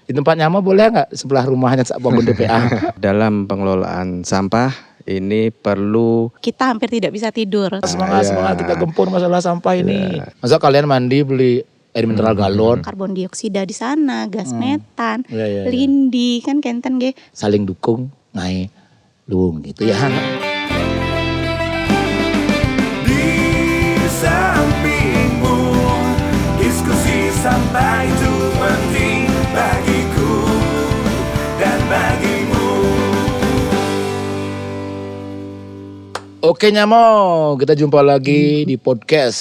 Di tempat Nyama boleh nggak sebelah rumahnya sak bangun DPA? Dalam pengelolaan sampah ini perlu Kita hampir tidak bisa tidur. Semangat kita gempur masalah sampah ini. Masa kalian mandi beli air mineral galon, Karbon dioksida di sana, gas metan, Iya. lindi kan kenten ge. saling dukung, naik luung gitu ya. Di sampingmu, diskusi sampah itu penting bagiku dan bagimu. Oke Nyamo, kita jumpa lagi di podcast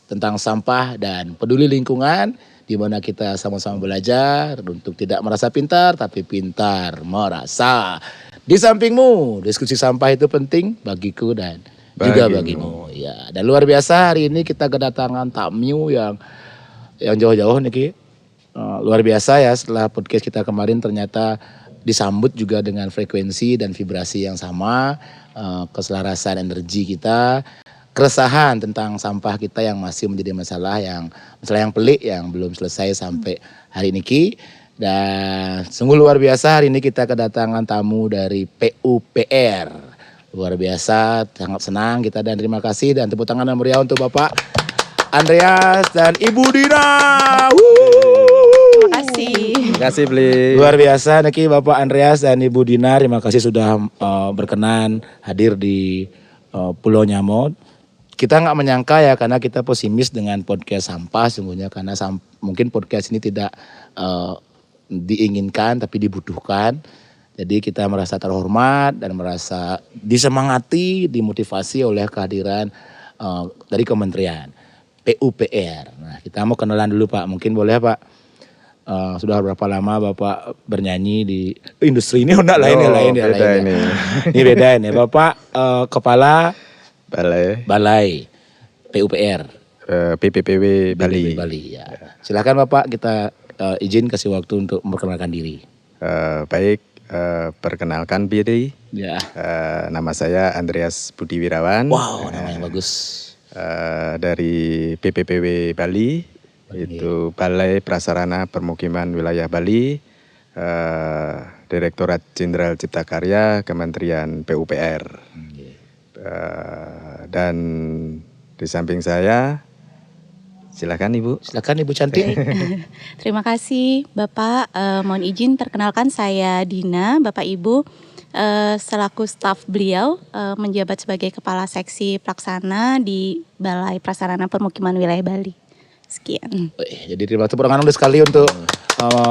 tentang sampah dan peduli lingkungan, di mana kita sama-sama belajar untuk tidak merasa pintar tapi pintar merasa. Di sampingmu, diskusi sampah itu penting bagiku dan juga bagimu. Ya, dan luar biasa hari ini kita kedatangan tamu yang jauh-jauh nih Ki. Luar biasa ya, setelah podcast kita kemarin ternyata disambut juga dengan frekuensi dan vibrasi yang sama, keselarasan energi kita, keresahan tentang sampah kita yang masih menjadi masalah yang pelik yang belum selesai sampai hari ini Ki. Dan sungguh luar biasa hari ini kita kedatangan tamu dari PUPR. Luar biasa, sangat senang kita dan terima kasih dan tepuk tangan yang meriah untuk Bapak Andreas dan Ibu Dina. Terima kasih. Terima kasih Bli. Luar biasa Niki Bapak Andreas dan Ibu Dina, terima kasih sudah berkenan hadir di Pulau Nyamo. Kita nggak menyangka ya karena kita pesimis dengan podcast sampah sungguhnya karena mungkin podcast ini tidak diinginkan tapi dibutuhkan. Jadi kita merasa terhormat dan merasa disemangati, dimotivasi oleh kehadiran dari kementerian PUPR. Nah kita mau kenalan dulu Pak, mungkin boleh Pak? Sudah berapa lama Bapak bernyanyi di industri ini? Enggak lain ya. Ini beda ini. Bapak kepala Balai PUPR PPPW Bali. Ya. Silakan Bapak, kita izin kasih waktu untuk memperkenalkan diri. Baik, perkenalkan diri. Ya. Nama saya Andreas Budi Wirawan. Wow, namanya bagus. Dari PPPW Bali, itu Balai Prasarana Permukiman Wilayah Bali, Direktorat Jenderal Cipta Karya Kementerian PUPR. Dan di samping saya, silakan Ibu. Silakan Ibu cantik. Terima kasih Bapak. Mohon izin perkenalkan saya Dina, Bapak Ibu. Selaku staf beliau menjabat sebagai Kepala Seksi Pelaksana di Balai Prasarana Permukiman Wilayah Bali. Sekian. Jadi terima kasih dulu sekali untuk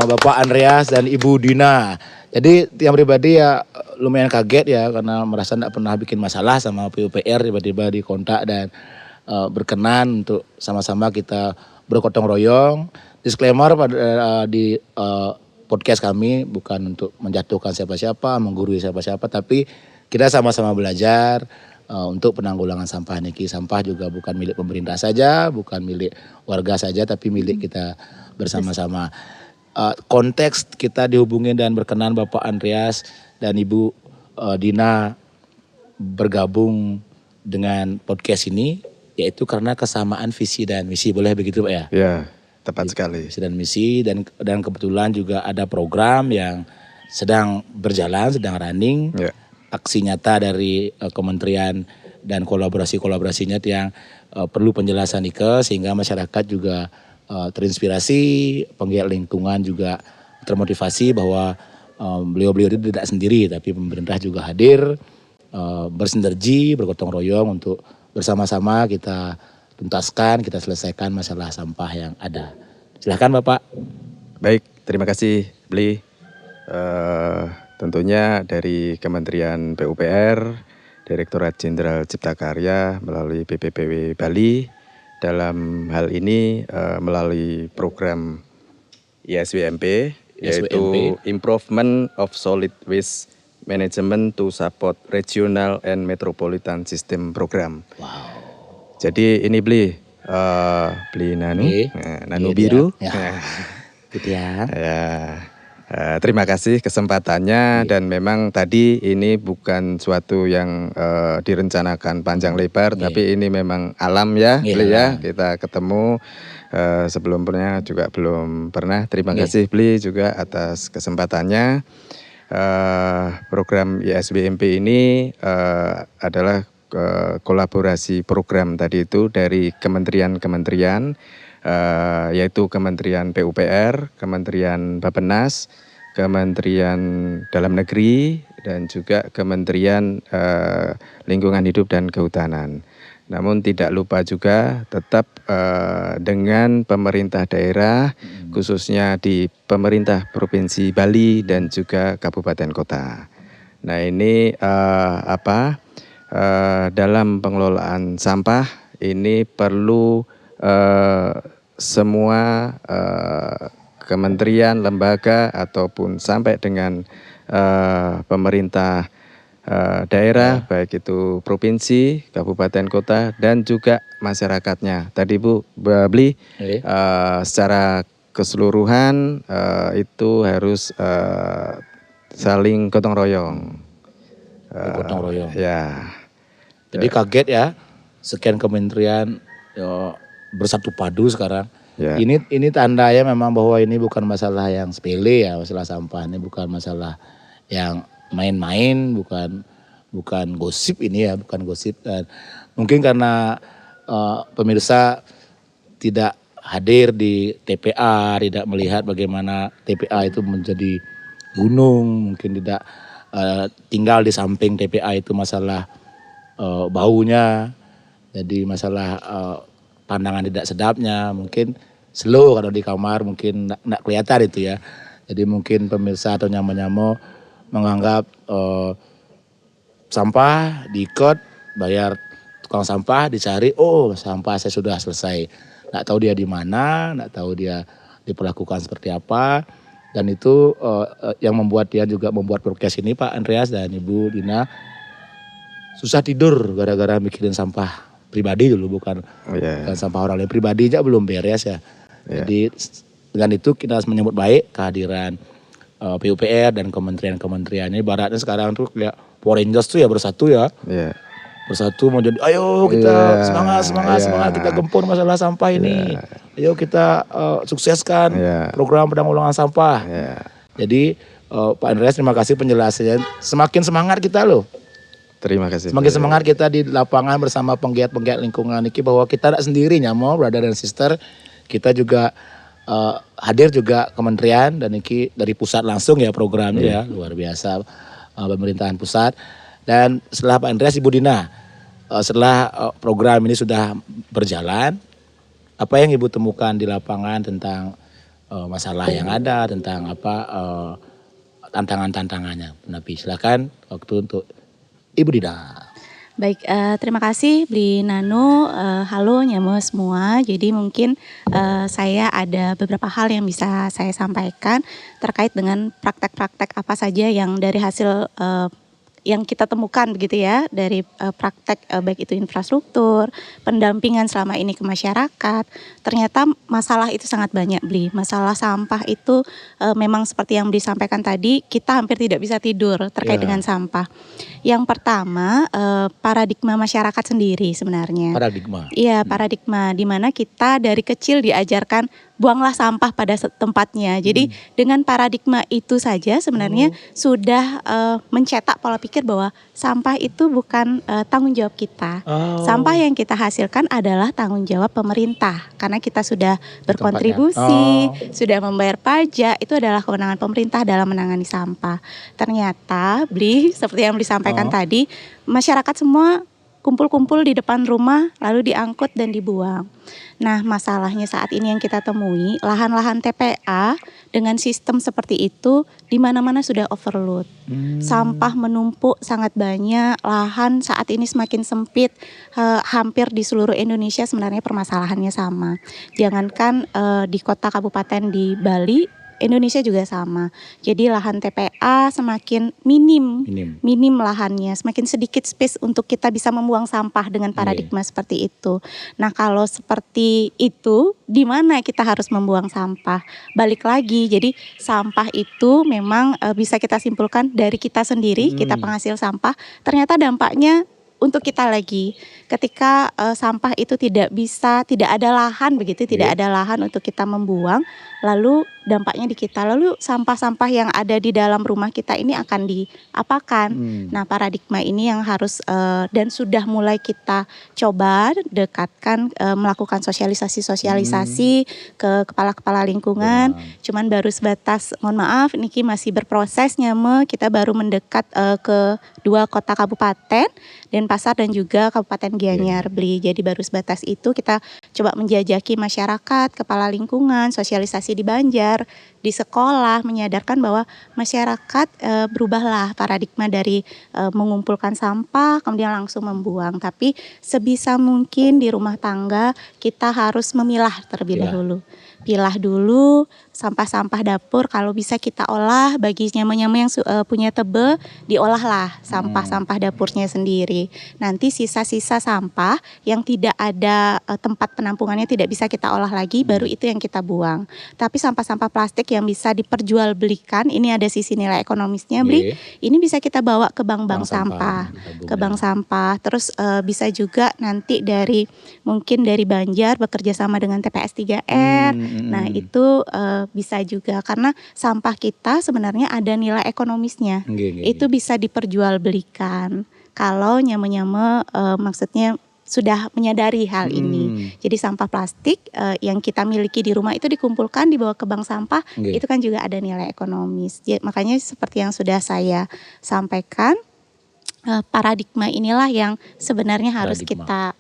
Bapak Andreas dan Ibu Dina. Jadi yang pribadi ya lumayan kaget ya karena merasa tidak pernah bikin masalah sama PUPR, tiba-tiba dikontak dan berkenan untuk sama-sama kita bergotong royong. Disclaimer di podcast kami bukan untuk menjatuhkan siapa-siapa, menggurui siapa-siapa, tapi kita sama-sama belajar untuk penanggulangan sampah niki. Sampah juga bukan milik pemerintah saja, bukan milik warga saja, tapi milik kita bersama-sama. Konteks kita dihubungin dan berkenan Bapak Andreas dan Ibu Dina bergabung dengan podcast ini, yaitu karena kesamaan visi dan misi. Boleh begitu Pak ya? Ya, tepat sekali. Visi dan misi dan kebetulan juga ada program yang sedang berjalan, sedang running. Ya. Aksi nyata dari kementerian dan kolaborasinya yang perlu penjelasan Ike sehingga masyarakat juga terinspirasi, penggiat lingkungan juga termotivasi bahwa beliau-beliau itu tidak sendiri tapi pemerintah juga hadir, bersinergi, bergotong royong untuk bersama-sama kita tuntaskan, kita selesaikan masalah sampah yang ada. Silahkan Bapak. Baik, terima kasih Bli. Tentunya dari Kementerian PUPR, Direktorat Jenderal Cipta Karya melalui PPPW Bali dalam hal ini melalui program ISWMP, yaitu Improvement of Solid Waste Management to Support Regional and Metropolitan System Program. Wow. Jadi ini Bli nanu, nanu biru. Ya. Gitu ya. Terima kasih kesempatannya dan memang tadi ini bukan suatu yang direncanakan panjang lebar tapi ini memang alam ya, Bli ya. Kita ketemu Sebelumnya juga belum pernah. Terima Oke. kasih Bli juga atas kesempatannya. Program ISBMP ini adalah kolaborasi program tadi itu dari kementerian-kementerian, yaitu Kementerian PUPR, Kementerian Bappenas, Kementerian Dalam Negeri, dan juga Kementerian Lingkungan Hidup dan Kehutanan. Namun tidak lupa juga tetap dengan pemerintah daerah, khususnya di pemerintah Provinsi Bali dan juga kabupaten kota. Nah ini dalam pengelolaan sampah ini perlu semua kementerian, lembaga ataupun sampai dengan pemerintah daerah, baik itu provinsi, kabupaten kota, dan juga masyarakatnya. Tadi Bu Bli, Oke. secara keseluruhan itu harus saling gotong royong. Gotong royong. Ya, Jadi kaget ya, sekian kementerian ya, bersatu padu sekarang. ya, Ini tandanya memang bahwa ini bukan masalah yang sepele ya, masalah sampah ini bukan masalah yang main-main, bukan gosip ini ya, bukan gosip. Dan mungkin karena pemirsa tidak hadir di TPA, tidak melihat bagaimana TPA itu menjadi gunung, mungkin tidak tinggal di samping TPA itu masalah baunya, jadi masalah pandangan tidak sedapnya, mungkin slow kalau di kamar mungkin nggak kelihatan itu ya. Jadi mungkin pemirsa atau nyamo-nyamo menganggap sampah diikut, bayar tukang sampah, dicari, oh sampah saya sudah selesai. Nggak tahu dia di mana, nggak tahu dia diperlakukan seperti apa. Dan itu yang membuat dia juga membuat podcast ini Pak Andreas dan Ibu Dina susah tidur gara-gara mikirin sampah pribadi dulu, bukan sampah orang lain. Pribadi aja belum beres ya. Jadi dengan itu kita harus menyambut baik kehadiran PUPR dan kementerian-kementerian ini. Baratnya sekarang tuh kayak Power Rangers tuh ya bersatu ya. Bersatu mau jadi, ayo kita semangat kita gempur masalah sampah ini. Ayo kita sukseskan program penanggulangan sampah. Jadi Pak Andreas terima kasih penjelasannya. Semakin semangat kita loh. terima kasih. Semakin semangat kita di lapangan bersama penggiat-penggiat lingkungan ini bahwa kita tidak sendiri nyamo, brother dan sister. Kita juga hadir juga kementerian dan ini dari pusat langsung ya programnya ya, luar biasa pemerintahan pusat. Dan setelah Pak Andreas, Ibu Dina, setelah program ini sudah berjalan, apa yang Ibu temukan di lapangan tentang masalah yang ada, tentang apa tantangan-tantangannya? Nabi, silakan waktu untuk Ibu Dina. Baik, terima kasih Bli Nano. Halo nyamo semua. Jadi mungkin saya ada beberapa hal yang bisa saya sampaikan terkait dengan praktek-praktek apa saja yang dari hasil yang kita temukan begitu ya, dari praktek baik itu infrastruktur, pendampingan selama ini ke masyarakat. Ternyata masalah itu sangat banyak Bli. Masalah sampah itu memang seperti yang Bli sampaikan tadi, kita hampir tidak bisa tidur terkait dengan sampah. Yang pertama paradigma masyarakat sendiri sebenarnya. Paradigma. Iya, paradigma di mana kita dari kecil diajarkan buanglah sampah pada tempatnya. Jadi dengan paradigma itu saja sebenarnya sudah mencetak pola pikir bahwa sampah itu bukan tanggung jawab kita. Sampah yang kita hasilkan adalah tanggung jawab pemerintah karena kita sudah berkontribusi, sudah membayar pajak, itu adalah kewenangan pemerintah dalam menangani sampah. Ternyata Bli, seperti yang disampaikan tadi, masyarakat semua kumpul-kumpul di depan rumah lalu diangkut dan dibuang. Nah, masalahnya saat ini yang kita temui, lahan-lahan TPA dengan sistem seperti itu di mana-mana sudah overload. Sampah menumpuk sangat banyak, lahan saat ini semakin sempit, hampir di seluruh Indonesia sebenarnya permasalahannya sama. Jangankan di kota kabupaten di Bali, Indonesia juga sama. Jadi lahan TPA semakin minim lahannya, semakin sedikit space untuk kita bisa membuang sampah dengan paradigma seperti itu. Nah, kalau seperti itu, di mana kita harus membuang sampah? Balik lagi, jadi sampah itu memang bisa kita simpulkan dari kita sendiri, kita penghasil sampah. Ternyata dampaknya untuk kita lagi. Ketika sampah itu tidak ada lahan begitu, tidak ada lahan untuk kita membuang, lalu dampaknya di kita. Lalu sampah-sampah yang ada di dalam rumah kita ini akan diapakan? Nah, paradigma ini yang harus dan sudah mulai kita coba dekatkan, melakukan sosialisasi ke kepala-kepala lingkungan. Cuman baru sebatas, mohon maaf, niki masih berprosesnya, kita baru mendekat ke 2 kota kabupaten, Denpasar dan juga Kabupaten Gianyar Beli. Jadi baru sebatas itu kita coba menjajaki masyarakat, kepala lingkungan, sosialisasi di Banjar, di sekolah, menyadarkan bahwa masyarakat berubahlah paradigma dari mengumpulkan sampah kemudian langsung membuang, tapi sebisa mungkin di rumah tangga kita harus memilah terlebih dahulu. Pilah dulu sampah-sampah dapur, kalau bisa kita olah, bagi nyama-nyama yang punya tebe, diolahlah sampah-sampah dapurnya sendiri. Nanti sisa-sisa sampah yang tidak ada tempat penampungannya, tidak bisa kita olah lagi, baru itu yang kita buang. Tapi sampah-sampah plastik yang bisa diperjualbelikan, ini ada sisi nilai ekonomisnya, Bli. Ini bisa kita bawa ke bank-bank sampah, ke bank sampah. Terus bisa juga nanti mungkin dari Banjar bekerja sama dengan TPS 3R. Nah, itu bisa juga, karena sampah kita sebenarnya ada nilai ekonomisnya. Itu bisa diperjualbelikan kalau nyama-nyama maksudnya sudah menyadari hal ini. Jadi sampah plastik yang kita miliki di rumah itu dikumpulkan, dibawa ke bank sampah, itu kan juga ada nilai ekonomis. Makanya seperti yang sudah saya sampaikan, paradigma inilah yang sebenarnya harus kita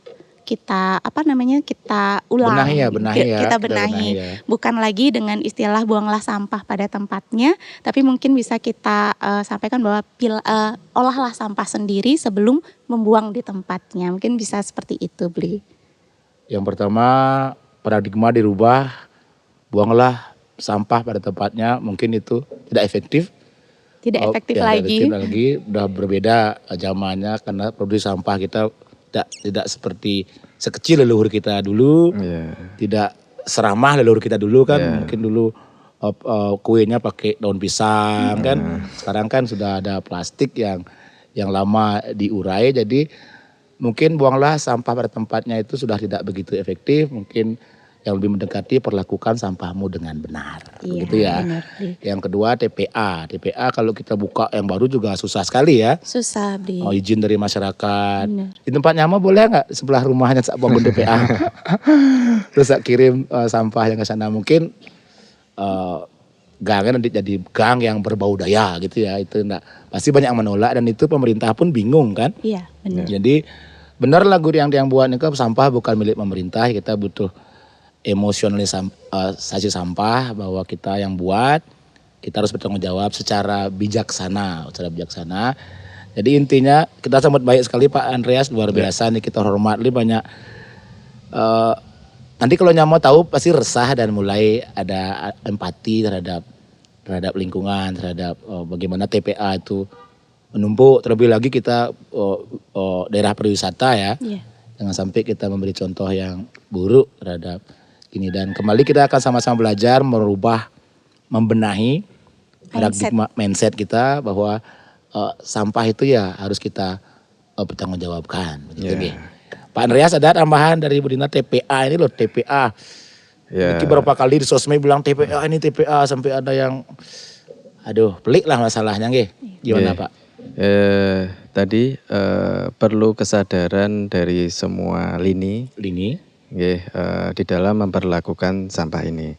ulang, kita benahi. Bukan lagi dengan istilah buanglah sampah pada tempatnya, tapi mungkin bisa kita sampaikan bahwa olahlah sampah sendiri sebelum membuang di tempatnya. Mungkin bisa seperti itu, Bli. Yang pertama, paradigma dirubah, buanglah sampah pada tempatnya. Mungkin itu tidak efektif. Tidak efektif lagi. Udah berbeda zamannya, karena produksi sampah kita tidak seperti sekecil leluhur kita dulu, tidak seramah leluhur kita dulu kan. Mungkin dulu kuenya pakai daun pisang kan. Sekarang kan sudah ada plastik yang lama diurai, jadi mungkin buanglah sampah pada tempatnya itu sudah tidak begitu efektif. Mungkin yang lebih mendekati, perlakukan sampahmu dengan benar, gitu ya. Benar, yang kedua TPA kalau kita buka yang baru juga susah sekali ya. Susah, Bli. Izin dari masyarakat. Di tempat nyama boleh nggak sebelah rumahnya sak bangun TPA? Terus sak kirim sampah yang ke sana, mungkin gangnya nanti jadi gang yang berbau daya gitu ya. Itu pasti banyak yang menolak, dan itu pemerintah pun bingung kan. Iya, benar. Jadi benar lagu yang buat itu, sampah bukan milik pemerintah, kita butuh emosionalisasi sampah, bahwa kita yang buat, kita harus bertanggung jawab secara bijaksana. Jadi intinya kita sambut baik sekali Pak Andreas, luar biasa nih, kita hormat banyak. Nanti kalau nyamuk tahu pasti resah dan mulai ada empati terhadap lingkungan, terhadap bagaimana TPA itu menumpuk. Terlebih lagi kita daerah pariwisata ya. Jangan sampai kita memberi contoh yang buruk terhadap ini. Dan kembali kita akan sama-sama belajar merubah, membenahi paradigma mindset kita, bahwa sampah itu ya harus kita bertanggungjawabkan. Begitu, Pak Andreas, ada tambahan dari Bu Dina? TPA ini loh, TPA. Ini beberapa kali di sosmed bilang TPA ini TPA, sampai ada yang pelik lah masalahnya Gimana Pak? Tadi perlu kesadaran dari semua lini di dalam memperlakukan sampah ini,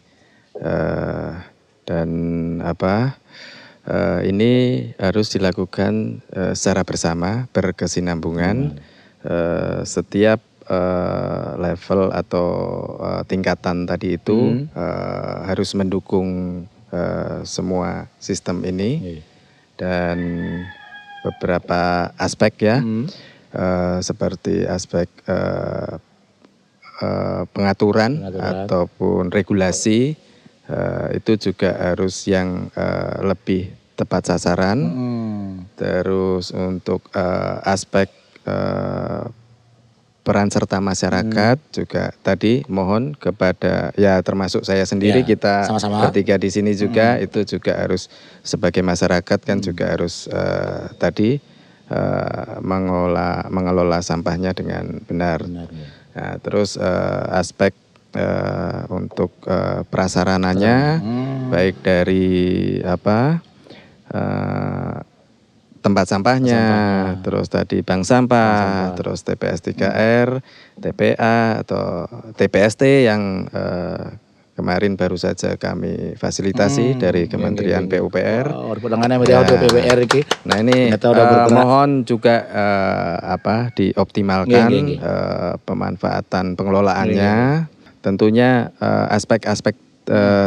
dan ini harus dilakukan secara bersama, berkesinambungan. Setiap level atau tingkatan tadi itu harus mendukung semua sistem ini, dan beberapa aspek ya, seperti aspek pengaturan ataupun regulasi, itu juga harus yang lebih tepat sasaran. Terus untuk aspek peran serta masyarakat juga tadi mohon kepada termasuk saya sendiri, kita sama-sama bertiga di sini juga itu juga harus sebagai masyarakat kan juga harus tadi mengelola sampahnya dengan benar. Benar, ya. Nah, terus aspek untuk prasarananya baik dari tempat sampahnya, terus tadi bank sampah, terus TPS 3R, TPA atau TPST yang kemarin baru saja kami fasilitasi dari Kementerian PUPR. Penanganan media untuk PUPR iki. Nah ini Ternyata udah bergerak. mohon juga dioptimalkan Nggih. pemanfaatan pengelolaannya. Tentunya aspek-aspek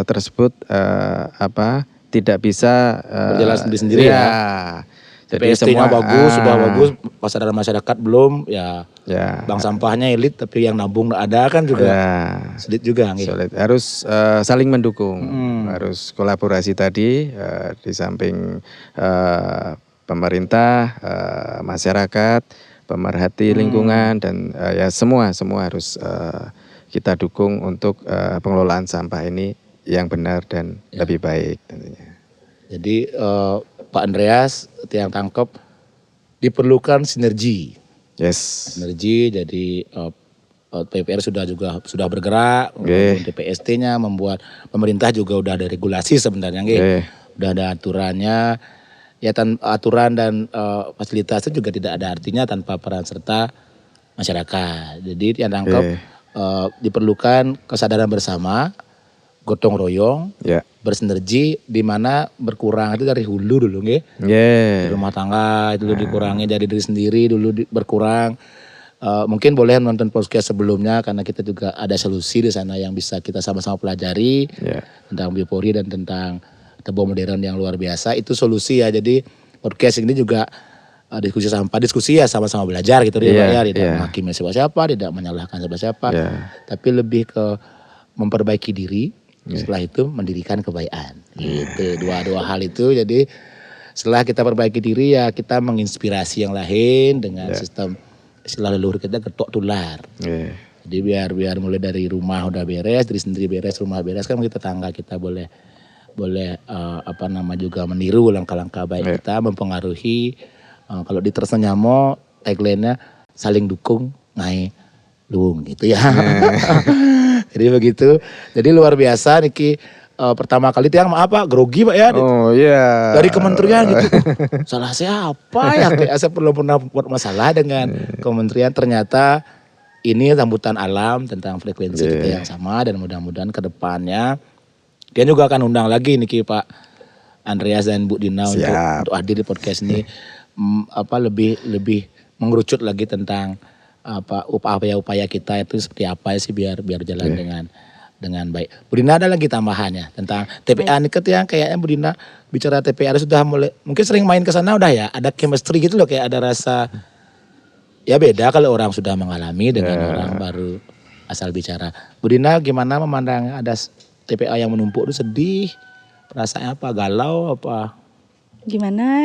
tersebut tidak bisa Berjalan sendiri-sendiri ya. Jadi PST-nya bagus, sudah bagus, kesadaran masyarakat belum, ya. Ya. Bank sampahnya elit, tapi yang nabung ada kan juga sulit juga. Nggih. Sulit. Harus saling mendukung, harus kolaborasi tadi di samping pemerintah, masyarakat, pemerhati lingkungan dan ya semua harus kita dukung untuk pengelolaan sampah ini yang benar dan lebih baik tentunya. Jadi Pak Andreas yang tangkap diperlukan sinergi. Yes. Sinergi, jadi PUPR sudah bergerak, membangun TPST-nya, membuat pemerintah juga udah ada regulasi sebenarnya, udah ada aturannya. Ya aturan dan fasilitasnya juga tidak ada artinya tanpa peran serta masyarakat. Jadi yang tangkap diperlukan kesadaran bersama, gotong royong, bersinergi, di mana berkurang itu dari hulu dulu, nggih. Di rumah tangga itu dulu dikurangi, dari diri sendiri dulu berkurang. Mungkin boleh nonton podcast sebelumnya karena kita juga ada solusi di sana yang bisa kita sama-sama pelajari tentang biopori dan tentang tebo modern yang luar biasa. Itu solusi ya. Jadi podcast ini juga diskusi ya sama-sama belajar gitu ya, tidak menghakimi siapa-siapa, tidak menyalahkan siapa-siapa, tapi lebih ke memperbaiki diri. Setelah itu mendirikan kebaikan. Gitu. Dua hal itu. Jadi setelah kita perbaiki diri ya kita menginspirasi yang lain dengan sistem istilah leluhur kita getok tular. Jadi biar mulai dari rumah udah beres, diri sendiri beres, rumah beres, kan kita tangga kita boleh juga meniru langkah-langkah baik kita, mempengaruhi. Kalau di Tersenyamo tagline-nya saling dukung ngai luung gitu ya. Jadi begitu. Jadi luar biasa niki pertama kali tiang apa grogi Pak ya. Oh iya. Dari kementerian gitu. Salah siapa ya? Saya belum pernah buat masalah dengan kementerian, ternyata ini sambutan alam tentang frekuensi kita yang sama dan mudah-mudahan ke depannya dia juga akan undang lagi niki Pak Andreas dan Bu Dina untuk hadir di podcast ini lebih mengerucut lagi tentang upaya kita itu seperti apa sih biar jalan dengan baik. Bu Dina ada lagi tambahannya tentang TPA ini yang kayaknya Bu Dina bicara TPA sudah mulai mungkin sering main ke sana udah ya, ada chemistry gitu loh, kayak ada rasa ya beda kalau orang sudah mengalami dengan orang baru asal bicara. Bu Dina gimana memandang ada TPA yang menumpuk itu, sedih, perasaannya apa, galau apa? Gimana?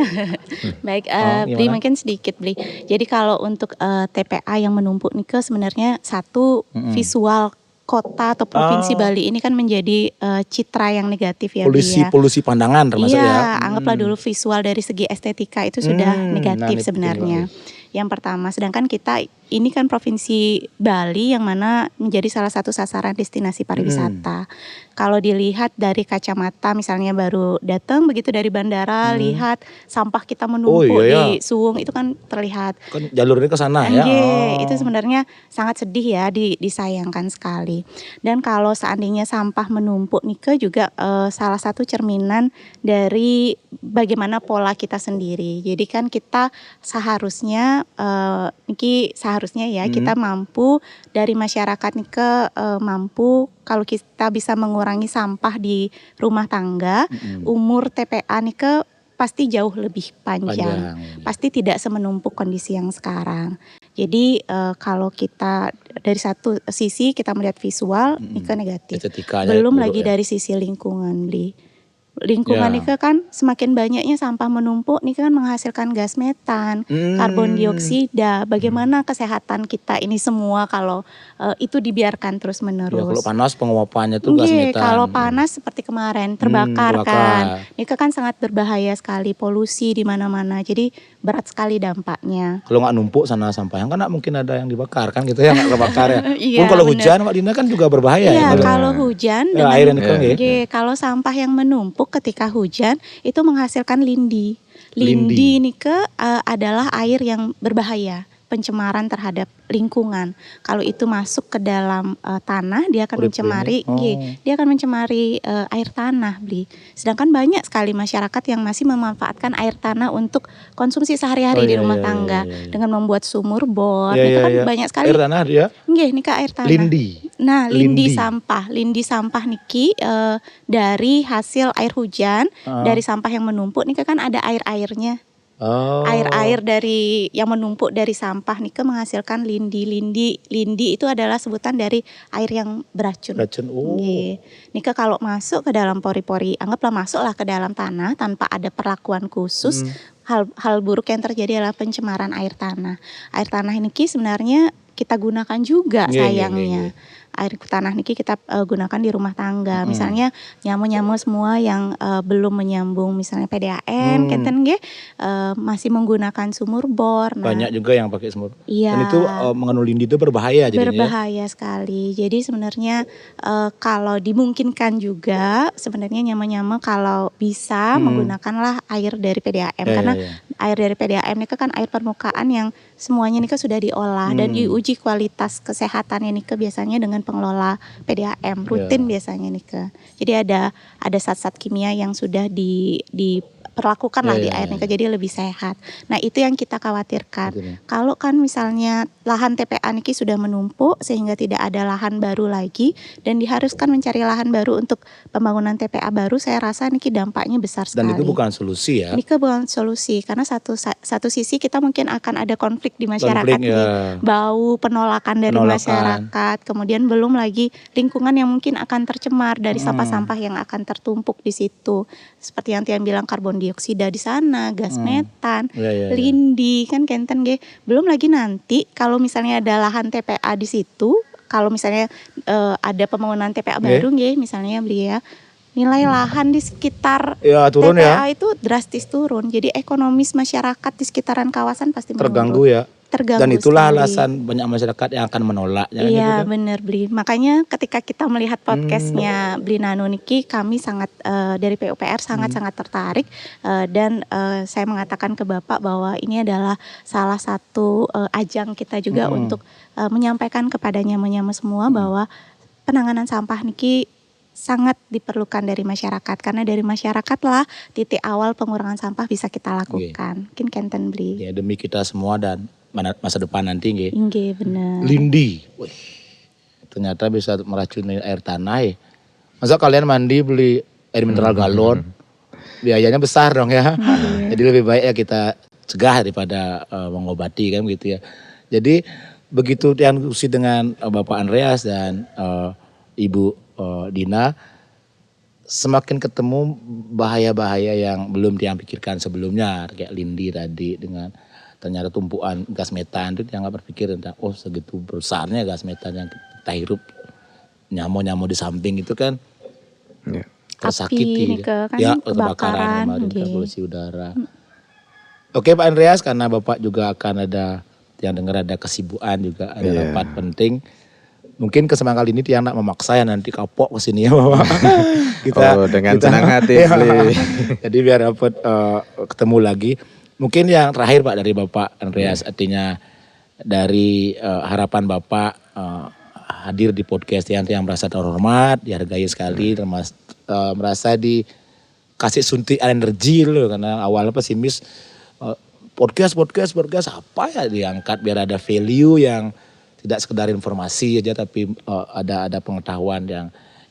Baik, Bli mungkin sedikit Bli. Jadi kalau untuk TPA yang menumpuk nih sebenarnya satu visual kota atau provinsi Bali ini kan menjadi citra yang negatif ya Bli ya. Polusi pandangan termasuk ya. Iya, anggaplah dulu visual dari segi estetika itu sudah negatif sebenarnya. Yang pertama, sedangkan kita ini kan provinsi Bali yang mana menjadi salah satu sasaran destinasi pariwisata. Kalau dilihat dari kacamata misalnya baru datang begitu dari bandara, lihat sampah kita menumpuk di Suwung itu kan terlihat. Kan jalurnya ke sana ya. Itu sebenarnya sangat sedih ya, disayangkan sekali. Dan kalau seandainya sampah menumpuk nih juga salah satu cerminan dari bagaimana pola kita sendiri. Jadi kan kita seharusnya kita mampu dari masyarakat nih mampu kalau kita bisa mengurangi sampah di rumah tangga, umur TPA nih pasti jauh lebih panjang. Pasti tidak semenumpuk kondisi yang sekarang. Jadi kalau kita dari satu sisi kita melihat visual, ini negatif. Belum lagi dari sisi lingkungan, Bli. Lingkungan Ya. nike kan semakin banyaknya sampah menumpuk nike kan menghasilkan gas metan, karbon dioksida. Bagaimana kesehatan kita ini semua kalau itu dibiarkan Ya, kalau terus-menerus. panas penguapannya tuh gas Nggih, kalau metan. panas seperti kemarin terbakar kan. Terbakar. Nike kan sangat berbahaya sekali, polusi di mana-mana. Jadi berat sekali dampaknya. Kalau nggak numpuk sana sampahnya kan nggak mungkin ada yang dibakar kan gitu ya, nggak terbakar ya. Iya, Pun kalau bener. hujan Pak Dina kan juga berbahaya Iya, ya. kalau hujan Ya, dengan air yang dikeluarkan ya. Nggih, kalau sampah yang menumpuk ketika hujan itu menghasilkan lindi. Lindi. Lindi nike adalah air yang berbahaya, pencemaran terhadap lingkungan. Kalau itu masuk ke dalam tanah, dia akan Urip mencemari, ini. Oh. nggih, dia akan mencemari air tanah, Bli. Sedangkan banyak sekali masyarakat yang masih memanfaatkan air tanah untuk konsumsi sehari-hari Oh, di iya, rumah iya, tangga iya, iya. dengan membuat sumur bor. Iya, Itu iya, kan iya. banyak sekali. Air tanah dia. Nggih, nika air tanah. Lindi. Nah, lindi Lindi. sampah niki dari hasil air hujan, dari sampah yang menumpuk nika kan ada air-airnya. Oh. Air-air dari yang menumpuk dari sampah nika menghasilkan lindi. Lindi itu adalah sebutan dari air yang beracun. Racun. Oh. Nggih. Nika kalau masuk ke dalam pori-pori, anggaplah masuklah ke dalam tanah tanpa ada perlakuan khusus, hal buruk yang terjadi adalah pencemaran air tanah. Air tanah niki sebenarnya kita gunakan juga Nggih, sayangnya. Air tanah niki kita gunakan di rumah tangga. Misalnya nyamu-nyamu semua yang belum menyambung misalnya PDAM, kenten nggih masih menggunakan sumur bor. Nah, Banyak juga yang pakai semur. iya. Dan itu mengandung lindi itu berbahaya jadinya. Berbahaya sekali. Jadi sebenarnya kalau dimungkinkan juga sebenarnya nyama-nyama kalau bisa menggunakanlah air dari PDAM Ya, karena ya, ya. air dari PDAM ini kan air permukaan yang semuanya ini sudah diolah dan diuji kualitas kesehatannya ini biasanya dengan pengelola PDAM rutin biasanya nih. Jadi ada zat-zat kimia yang sudah diperlakukan lah di air nih, jadi lebih sehat. Nah itu yang kita khawatirkan. Betul. Kalau kan misalnya lahan TPA niki sudah menumpuk sehingga tidak ada lahan baru lagi dan diharuskan mencari lahan baru untuk pembangunan TPA baru, saya rasa niki dampaknya besar sekali. Dan itu bukan solusi ya. Niki bukan solusi karena satu sisi kita mungkin akan ada konflik di masyarakat Konflik, ya. nih. Bau penolakan dari masyarakat, kemudian belum lagi lingkungan yang mungkin akan tercemar dari sampah-sampah yang akan tertumpuk di situ. Seperti yang Tian bilang karbon dioksida di sana, gas metan, Ya, ya, ya. lindi kan kenten nggih. Belum lagi nanti kalau misalnya ada lahan TPA di situ, kalau misalnya ada pembangunan TPA baru nggih, misalnya beli ya. Nilai lahan di sekitar Ya, turun TPA ya. itu drastis turun. Jadi ekonomis masyarakat di sekitaran kawasan pasti Terganggu menurun. ya. Terganggu Dan itulah sekali. alasan banyak masyarakat yang akan menolaknya. gitu Iya kan. bener Bli. Makanya ketika kita melihat podcastnya Bli Nano Niki, kami sangat dari PUPR sangat-sangat tertarik dan saya mengatakan ke Bapak bahwa ini adalah salah satu ajang kita juga untuk menyampaikan kepada nyama-nyama semua bahwa penanganan sampah Niki sangat diperlukan dari masyarakat karena dari masyarakatlah titik awal pengurangan sampah bisa kita lakukan. Mungkin kenten Bli. Ya, demi kita semua dan masa depan nanti nggih. Inggih bener. Lindi. Wih, ternyata bisa meracuni air tanah ya. Masa kalian mandi beli air mineral galon, biayanya besar dong ya. Jadi lebih baik ya kita cegah daripada mengobati kan gitu ya. Jadi begitu diskusi dengan Bapak Andreas dan Ibu Dina, semakin ketemu bahaya-bahaya yang belum dia pikirkan sebelumnya, kayak lindi tadi dengan ternyata tumpuan gas metan itu dia nggak berpikir tentang segitu besarnya gas metan yang kita hirup, nyamuk-nyamuk di samping itu kan Ya. tersakiti. Api, kan, Ya, kebakaran, kemarin nggih. polusi udara. Oke Pak Andreas, karena Bapak juga akan ada yang dengar ada kesibukan juga ada Iya. rapat penting. Mungkin kesempatan kali ini Tiang nak memaksa ya nanti kapok ke sini ya Bapak. Dengan senang hati, Iya. Bli. Jadi biar dapat ketemu lagi. Mungkin yang terakhir Pak dari Bapak Andreas, artinya dari harapan Bapak hadir di podcast yang merasa terhormat, dihargai sekali, merasa dikasih suntikan energi loh, karena awalnya pesimis podcast apa ya diangkat biar ada value yang tidak sekedar informasi aja tapi ada pengetahuan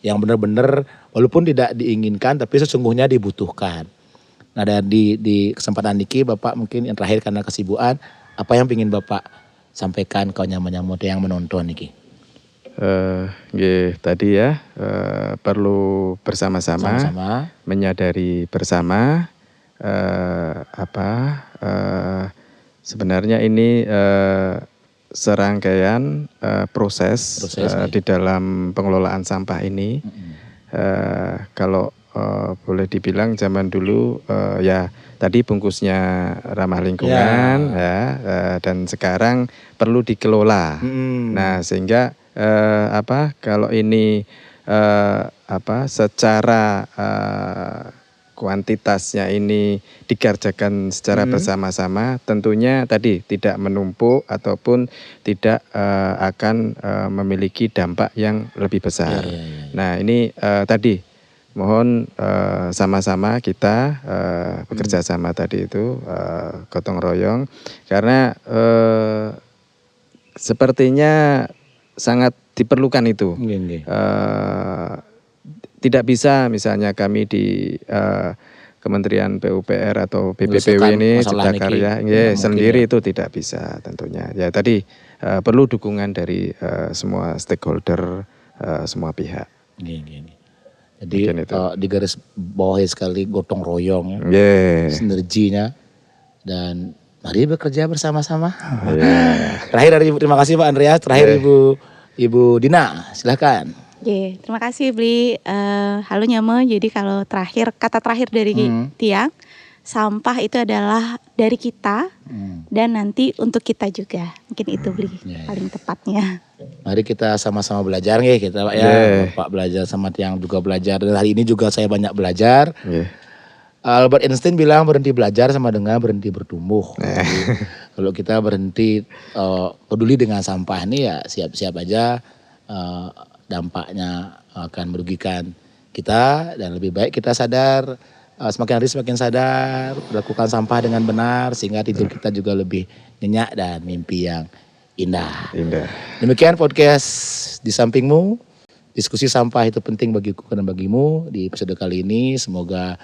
yang benar-benar walaupun tidak diinginkan tapi sesungguhnya dibutuhkan. Nah dan di kesempatan niki Bapak mungkin yang terakhir karena kesibukan, apa yang ingin Bapak sampaikan ke nyamuk-nyamuk yang menonton niki? Nggih, tadi ya perlu bersama-sama Sama-sama. menyadari bersama sebenarnya ini serangkaian proses di dalam pengelolaan sampah ini. Kalau boleh dibilang zaman dulu ya tadi bungkusnya ramah lingkungan dan sekarang perlu dikelola. Nah sehingga kalau ini secara kuantitasnya ini dikerjakan secara bersama-sama, tentunya tadi tidak menumpuk ataupun tidak akan memiliki dampak yang lebih besar. Nah ini tadi mohon sama-sama kita bekerja sama tadi itu gotong royong, karena sepertinya sangat diperlukan itu. Tidak bisa misalnya kami di Kementerian PUPR atau BPPW ini Cipta Karya sendiri itu tidak bisa tentunya. Ya tadi perlu dukungan dari semua stakeholder, semua pihak. Jadi di garis bawah sekali gotong royong, sinerginya, dan mari bekerja bersama-sama. Terakhir dari terima kasih Pak Andreas. Terakhir Ibu Dina, silakan. Terima kasih Bli. Halo Nyama. Jadi kalau kata terakhir dari Tiang, sampah itu adalah dari kita dan nanti untuk kita juga. Mungkin itu Bli paling tepatnya. Mari kita sama-sama belajar nih kita Pak ya. Pak belajar sama Tiang juga belajar. Dan hari ini juga saya banyak belajar. Albert Einstein bilang berhenti belajar sama dengan berhenti bertumbuh. Jadi, kalau kita berhenti peduli dengan sampah ini ya siap-siap aja dampaknya akan merugikan kita, dan lebih baik kita sadar, semakin hari semakin sadar, lakukan sampah dengan benar sehingga tidur kita juga lebih nyenyak dan mimpi yang indah. Demikian podcast Di Sampingmu, diskusi sampah itu penting bagiku dan bagimu di episode kali ini. Semoga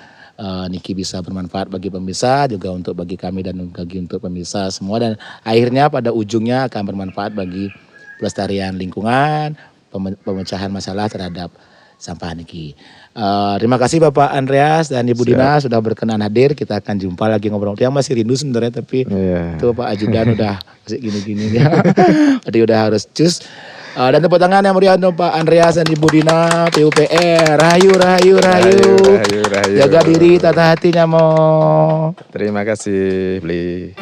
Niki bisa bermanfaat bagi pemirsa, juga bagi kami dan bagi untuk pemirsa semua, dan akhirnya pada ujungnya akan bermanfaat bagi pelestarian lingkungan, pemecahan masalah terhadap sampah Niki. Terima kasih Bapak Andreas dan Ibu Dina sudah berkenan hadir. Kita akan jumpa lagi ngobrol. Yang masih rindu sebenarnya, tapi itu Pak Ajudan udah masih gini-gini ya. Tadi udah harus cus. Dan tepuk tangan yang meriah untuk Pak Andreas dan Ibu Dina PUPR. Rahayu. Jaga diri, tata hatinya mo. Terima kasih Bli.